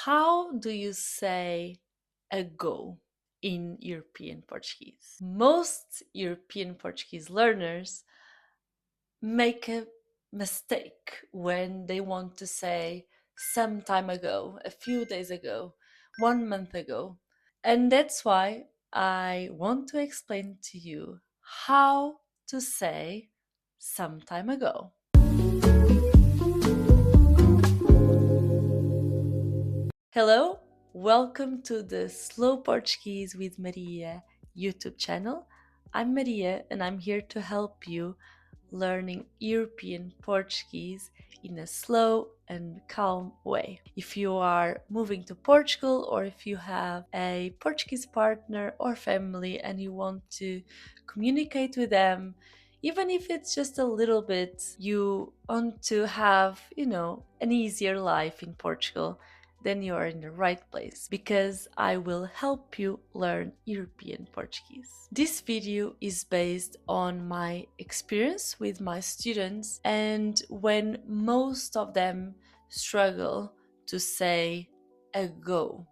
How do you say ago in European Portuguese? Most European Portuguese learners make a mistake when they want to say some time ago, a few days ago, 1 month ago. And that's why I want to explain to you how to say some time ago. Hello, welcome to the Slow Portuguese with Maria YouTube channel. I'm Maria and I'm here to help you learning European Portuguese in a slow and calm way. If you are moving to Portugal or if you have a Portuguese partner or family and you want to communicate with them, even if it's just a little bit, you want to have, an easier life in Portugal, then you are in the right place because I will help you learn European Portuguese. This video is based on my experience with my students and when most of them struggle to say a go.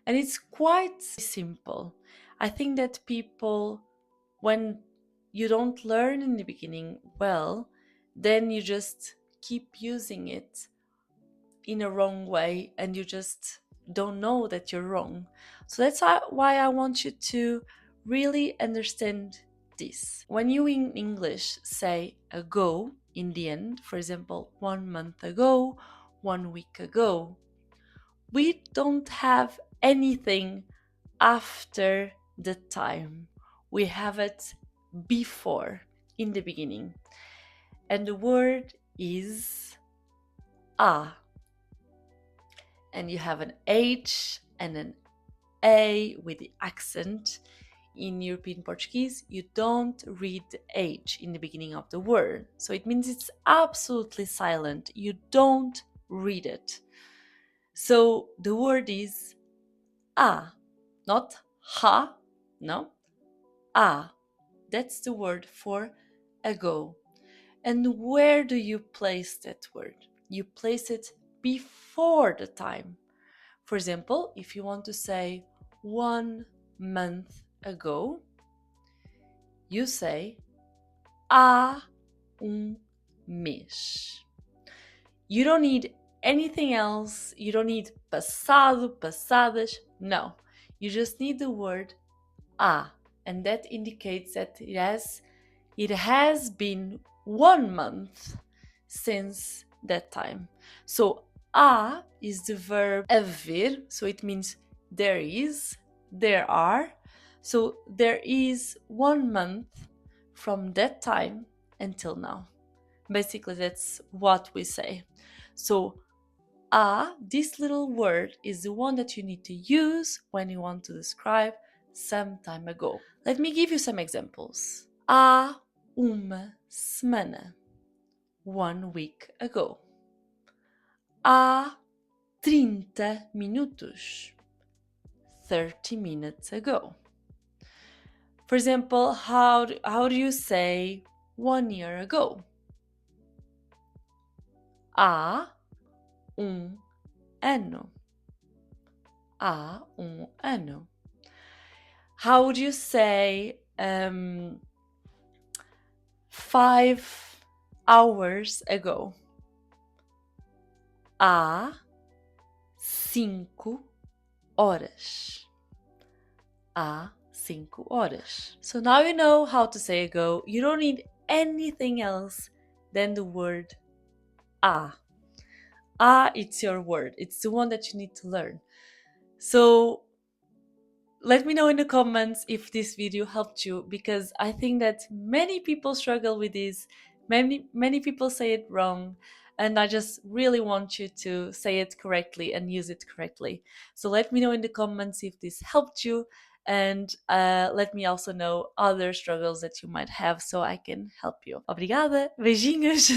And it's quite simple. I think that people, when you don't learn in the beginning well, then you just keep using it in a wrong way and you just don't know that you're wrong. So that's why I want you to really understand this. When you in English say ago in the end, for example, 1 month ago, 1 week ago, we don't have anything after the time. We have it before, in the beginning. And the word is a. And you have an H and an A with the accent. In European Portuguese, you don't read the H in the beginning of the word. So it means it's absolutely silent. You don't read it. So the word is a, not ha, no, a. That's the word for ago. And where do you place that word? You place it before the time. For example, if you want to say 1 month ago, you say há mês. You don't need anything else. You don't need passado, passadas. No. You just need the word há. And that indicates that it has been 1 month since that time. So há is the verb haver, so it means there is, there are. So there is 1 month from that time until now. Basically, that's what we say. So this little word is the one that you need to use when you want to describe some time ago. Let me give you some examples. Há uma semana. 1 week ago. Há 30 minutos. 30 minutes ago. For example, how do you say 1 year ago? Há ano. Há ano. How would you say 5 hours ago? Há 5 horas. Há 5 horas. So now you know how to say ago. You don't need anything else than the word há. It's your word. It's the one that you need to learn. So let me know in the comments if this video helped you, because I think that many people struggle with this. Many people say it wrong, and I just really want you to say it correctly and use it correctly. So let me know in the comments if this helped you, and let me also know other struggles that you might have so I can help you. Obrigada, beijinhos!